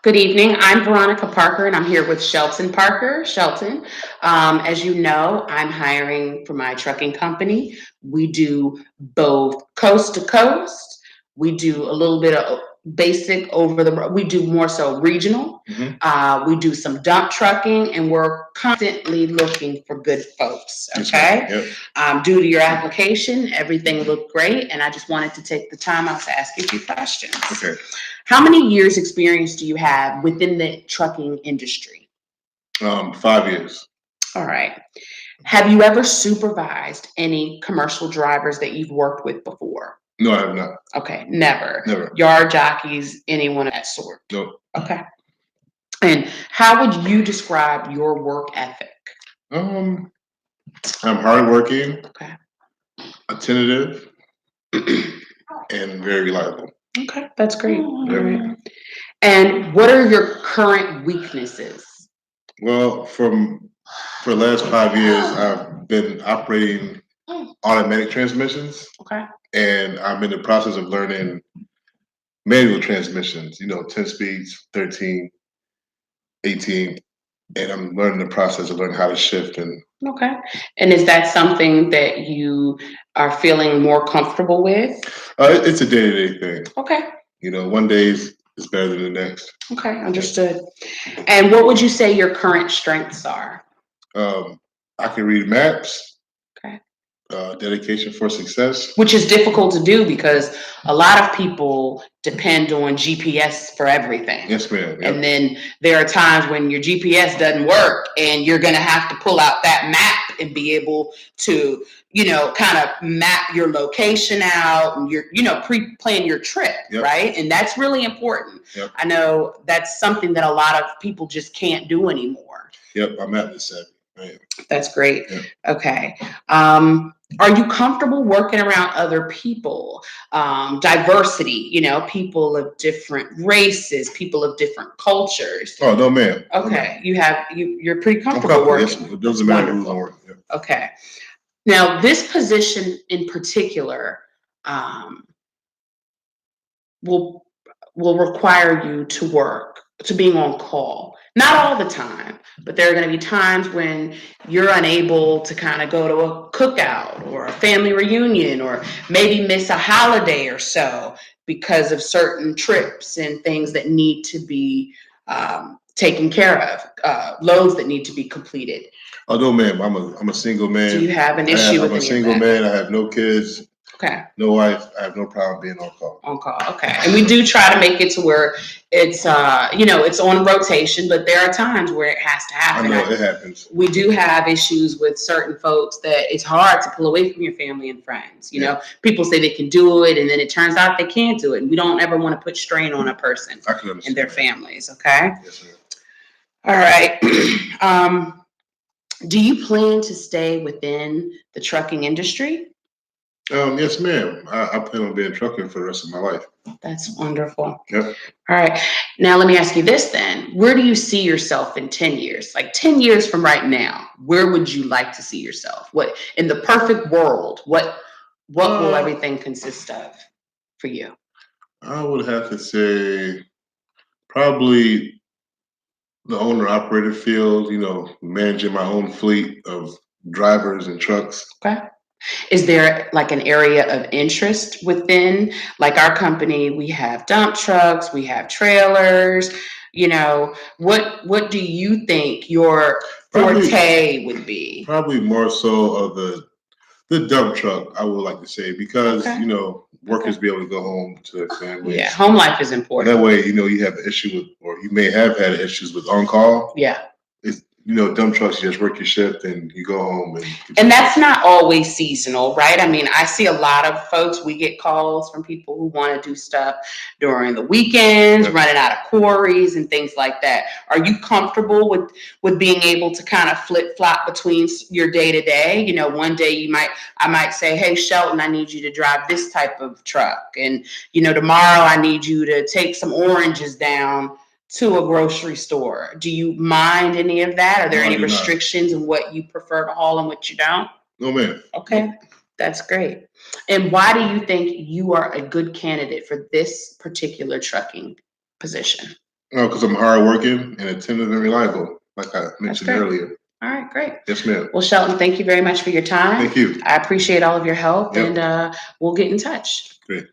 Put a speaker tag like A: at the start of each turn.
A: Good evening. I'm Veronica Parker, and I'm here with Shelton Parker. Shelton, as you know, I'm hiring for my trucking company. We do both coast to coast. We do a little bit of basic over the. We do more so regional.
B: Hmm.
A: We do some dump trucking, and we're constantly looking for good folks.
B: Yes, ma'am.
A: Okay.
B: Yep.
A: Due to your application, everything looked great, and I just wanted to take the time out to ask you a few questions.
B: Okay.
A: How many years experience do you have within the trucking industry?
B: 5 years.
A: All right. Have you ever supervised any commercial drivers that you've worked with before?
B: No, I have not.
A: Okay, never.
B: Never.
A: Yard jockeys, anyone of that sort.
B: No.
A: Okay. And how would you describe your work ethic?
B: Um, I'm hardworking,
A: Okay.
B: attentive, and very reliable.
A: Okay, that's great. All right. And what are your current weaknesses?
B: Well, for the last 5 years, I've been operating automatic transmissions,
A: Okay.
B: and I'm in the process of learning manual transmissions. 10 speeds, 13, 18, and I'm learning the process of learning how to shift. And
A: Okay. And is that something that you are feeling more comfortable with?
B: it's a day-to-day thing.
A: Okay.
B: One day is better than the next.
A: Okay. Understood. And what would you say your current strengths are?
B: Um, I can read maps,
A: Okay.
B: dedication for success.
A: Which is difficult to do because a lot of people depend on GPS for everything.
B: Yes, ma'am.
A: And
B: Yep.
A: then there are times when your GPS doesn't work and you're going to have to pull out that map and be able to, kind of map your location out and pre-plan your trip,
B: Yep.
A: right? And that's really important.
B: Yep.
A: I know that's something that a lot of people just can't do anymore.
B: Yep. I'm at this savvy. Right.
A: That's great.
B: Yep.
A: Okay. Are you comfortable working around other people? Diversity, people of different races, people of different cultures.
B: Oh no, ma'am. No,
A: Okay,
B: ma'am.
A: you're pretty
B: I'm
A: comfortable
B: comfortable. Yes,
A: working.
B: it doesn't matter who's
A: Wonderful.
B: on work. Yep.
A: Okay. Now, this position in particular um, will will require you to being on call. Not all the time, but there are going to be times when you're unable to kind of go to a cookout or a family reunion or maybe miss a holiday or so because of certain trips and things that need to be taken care of, loads that need to be completed.
B: Oh no, ma'am. I'm a single man.
A: Do you have an issue with
B: I'm a
A: any of
B: single
A: that?
B: man. I have no kids,
A: Okay.
B: no wife. I have no problem being on call.
A: On call. Okay. And we do try to make it to where it's it's on rotation, but there are times where it has to
B: I
A: happen.
B: know it happens.
A: We do have issues with certain folks that it's hard to pull away from your family and friends.
B: Yeah.
A: People say they can do it and then it turns out they can't do it. And we don't ever want to put strain on a person
B: I can
A: and
B: understand
A: their
B: that.
A: families. Okay.
B: Yes, ma'am.
A: All right. Do you plan to stay within the trucking industry?
B: Yes, ma'am. I plan on being trucking for the rest of my life.
A: That's wonderful.
B: Yep.
A: All right. Now let me ask you this then. Where do you see yourself in 10 years? Like 10 years from right now, where would you like to see yourself? What in the perfect world, what will everything consist of for you?
B: I would have to say probably the owner operator field, managing my own fleet of drivers and trucks.
A: Okay. Is there like an area of interest within, like our company, we have dump trucks, we have trailers, what do you think your
B: Probably
A: forte would be?
B: probably more so of the dump truck, I would like to say, because
A: Okay.
B: workers be able to go home to their families.
A: Yeah, home life is
B: And
A: important.
B: that way, you have an issue with, or you may have had issues with on call.
A: Yeah.
B: It's dump trucks. You just work your shift and you go home.
A: And that's not always seasonal, right? I mean, I see a lot of folks, we get calls from people who want to do stuff during the weekends,
B: Yep.
A: running out of quarries and things like that. Are you comfortable with being able to kind of flip flop between your day to day? One day I might say, hey, Shelton, I need you to drive this type of truck. And, tomorrow I need you to take some oranges down to a grocery store. Do you mind any of that? Are there
B: No, I
A: any
B: do not.
A: restrictions in what you prefer to haul and what you don't?
B: No, ma'am.
A: Okay,
B: Nope.
A: that's great. And why do you think you are a good candidate for this particular trucking position?
B: No, because I'm hardworking and attentive and reliable, like I mentioned
A: great.
B: earlier.
A: All right, great.
B: Yes, ma'am.
A: Well, Shelton, thank you very much for your time.
B: Thank you.
A: I appreciate all of your help,
B: Yep.
A: and we'll get in touch.
B: Great.